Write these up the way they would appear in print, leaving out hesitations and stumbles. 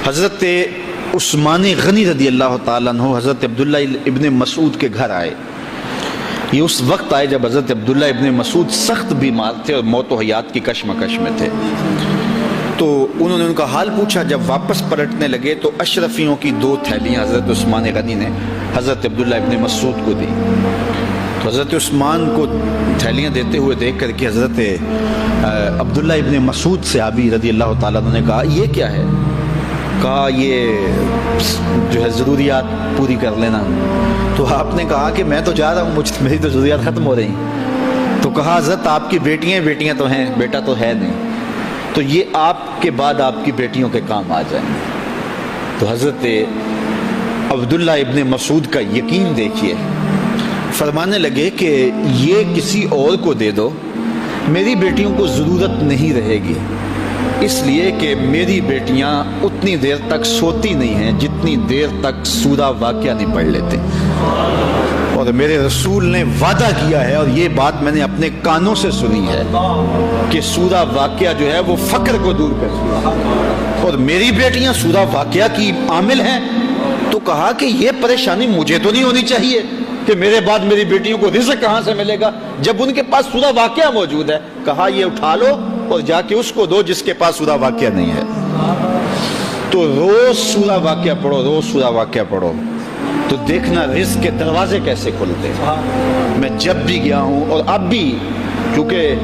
حضرت عثمان غنی رضی اللہ تعالیٰ عنہ حضرت عبداللہ ابن مسعود کے گھر آئے. یہ اس وقت آئے جب حضرت عبداللہ ابن مسعود سخت بیمار تھے اور موت و حیات کی کشمکش میں تھے. تو انہوں نے ان کا حال پوچھا. جب واپس پلٹنے لگے تو اشرفیوں کی 2 تھیلیاں حضرت عثمان غنی نے حضرت عبداللہ ابن مسعود کو دی. تو حضرت عثمان کو تھیلیاں دیتے ہوئے دیکھ کر کے حضرت عبداللہ ابن مسعود صحابی رضی اللہ تعالیٰ عنہ نے کہا یہ کیا ہے؟ کہا یہ جو ہے ضروریات پوری کر لینا. تو آپ نے کہا کہ میں تو جا رہا ہوں, میری تو ضروریات ختم ہو رہی. تو کہا حضرت آپ کی بیٹیاں تو ہیں, بیٹا تو ہے نہیں, تو یہ آپ کے بعد آپ کی بیٹیوں کے کام آ جائیں. تو حضرت عبداللہ ابن مسعود کا یقین دیکھیے, فرمانے لگے کہ یہ کسی اور کو دے دو, میری بیٹیوں کو ضرورت نہیں رہے گی, اس لیے کہ میری بیٹیاں اتنی دیر تک سوتی نہیں ہیں جتنی دیر تک سورہ واقعہ نہیں پڑھ لیتے. اور میرے رسول نے وعدہ کیا ہے, اور یہ بات میں نے اپنے کانوں سے سنی ہے, کہ سورہ واقعہ جو ہے وہ فقر کو دور کر, اور میری بیٹیاں سورہ واقعہ کی عامل ہیں. تو کہا کہ یہ پریشانی مجھے تو نہیں ہونی چاہیے کہ میرے بعد میری بیٹیوں کو رزق کہاں سے ملے گا جب ان کے پاس سورہ واقعہ موجود ہے. کہا یہ اٹھا لو اور جا کے اس کو دو جس کے پاس سورہ واقعہ نہیں ہے. تو روز سورہ واقعہ پڑھو, روز سورہ واقعہ پڑھو, تو دیکھنا رزق کے دروازے کیسے کھلتے ہیں. میں جب بھی گیا ہوں اور اب بھی, کیونکہ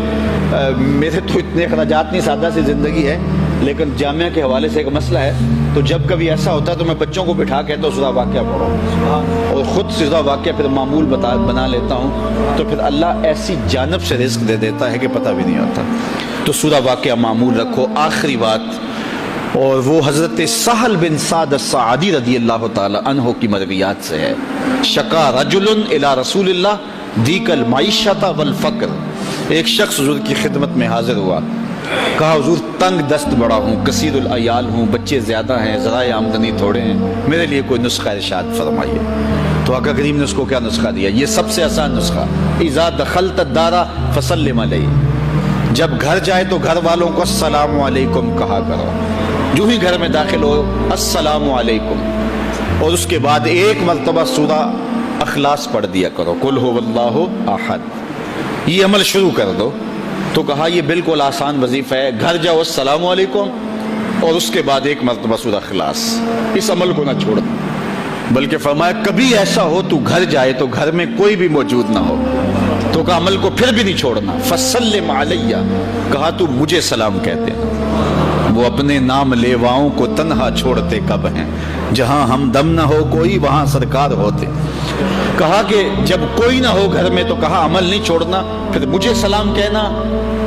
میرے تو اتنے اخراجات نہیں, سادہ سی زندگی ہے, لیکن جامعہ کے حوالے سے ایک مسئلہ ہے, تو جب کبھی ایسا ہوتا ہے تو میں بچوں کو بٹھا کہتا ہوں سورہ واقعہ پڑھو, اور خود سورہ واقعہ پھر معمول بنا لیتا ہوں. تو پھر اللہ ایسی جانب سے رزق دے دیتا ہے کہ پتہ بھی نہیں ہوتا. تو سورہ واقعہ معمول رکھو. آخری بات, اور وہ حضرت سہل بن سعد الساعدی رضی اللہ تعالی عنہ کی مرویات سے ہے. شکا رجل الی رسول اللہ دیک المعیشۃ والفقر. ایک شخص حضور کی خدمت میں حاضر ہوا, کہا حضور تنگ دست بڑا ہوں, کثیر العیال ہوں, بچے زیادہ ہیں, ذرائع آمدنی تھوڑے ہیں, میرے لیے کوئی نسخہ ارشاد فرمائیے. تو آقا کریم نے اس کو کیا نسخہ دیا؟ یہ سب سے آسان نسخہ, اذا دخلت الدار فسلم علیہ. جب گھر جائے تو گھر والوں کو السلام علیکم کہا کرو. جو ہی گھر میں داخل ہو السلام علیکم, اور اس کے بعد ایک مرتبہ سورہ اخلاص پڑھ دیا کرو, قل هو اللہ احد. یہ عمل شروع کر دو. تو کہا یہ بالکل آسان وظیفہ ہے, گھر جاؤ السلام علیکم, اور اس کے بعد ایک مرتبہ سورہ اخلاص. اس عمل کو نہ چھوڑ, بلکہ فرمایا کبھی ایسا ہو تو گھر جائے تو گھر میں کوئی بھی موجود نہ ہو, تو کہا عمل کو پھر بھی نہیں چھوڑنا. فسلم علیہ, کہا تو مجھے سلام کہتے ہیں. وہ اپنے نام لیواؤں کو تنہا چھوڑتے کب ہیں, جہاں ہم دم نہ ہو کوئی وہاں سرکار ہوتے. کہا کہ جب کوئی نہ ہو گھر میں تو کہا عمل نہیں چھوڑنا, پھر مجھے سلام کہنا,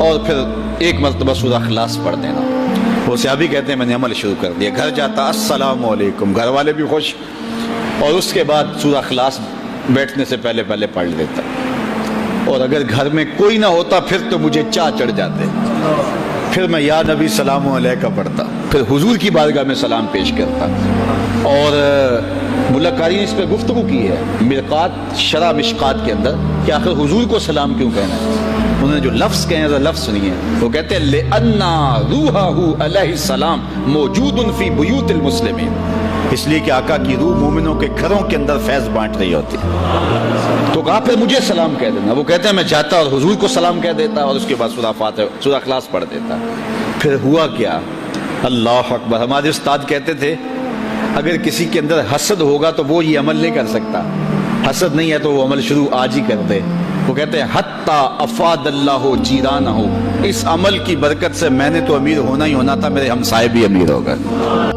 اور پھر ایک مرتبہ سورہ اخلاص پڑھ دینا. وہ صحابی کہتے ہیں میں نے عمل شروع کر دیا, گھر جاتا السلام علیکم, گھر والے بھی خوش, اور اس کے بعد سورہ اخلاص بیٹھنے سے پہلے پڑھ لیتا. اور اگر گھر میں کوئی نہ ہوتا پھر تو مجھے چاہ چڑھ جاتے, پھر میں یا نبی سلام علیکہ پڑھتا, پھر حضور کی بارگاہ میں سلام پیش کرتا. اور ملکاری نے اس پہ گفتگو کی ہے مرقات شرح مشکات کے اندر کہ آخر حضور کو سلام کیوں کہنا ہے. انہوں نے جو لفظ کہے ہیں لفظ سنیے, وہ کہتے ہیں لِأَنَّا رُوحَهُ عَلَيْهِ السَّلَامُ مَوْجُودٌ فِي بُيُوتِ الْمُسْلِمِينَ. اس لیے کہ آقا کی روح مومنوں کے گھروں کے اندر فیض بانٹ رہی ہوتی. تو کہا پھر مجھے سلام کہہ دینا. وہ کہتے ہیں میں جاتا اور حضور کو سلام کہہ دیتا, اور اس کے بعد سورہ اخلاص پڑھ دیتا. پھر ہوا کیا؟ اللہ اکبر. ہمارے استاد کہتے تھے اگر کسی کے اندر حسد ہوگا تو وہ یہ عمل نہیں کر سکتا, حسد نہیں ہے تو وہ عمل شروع آج ہی کر دے. وہ کہتے ہیں حتی افاد اللہ جیرانہ, اس عمل کی برکت سے میں نے تو امیر ہونا ہی ہونا تھا, میرے ہمسائے بھی امیر ہو گئے.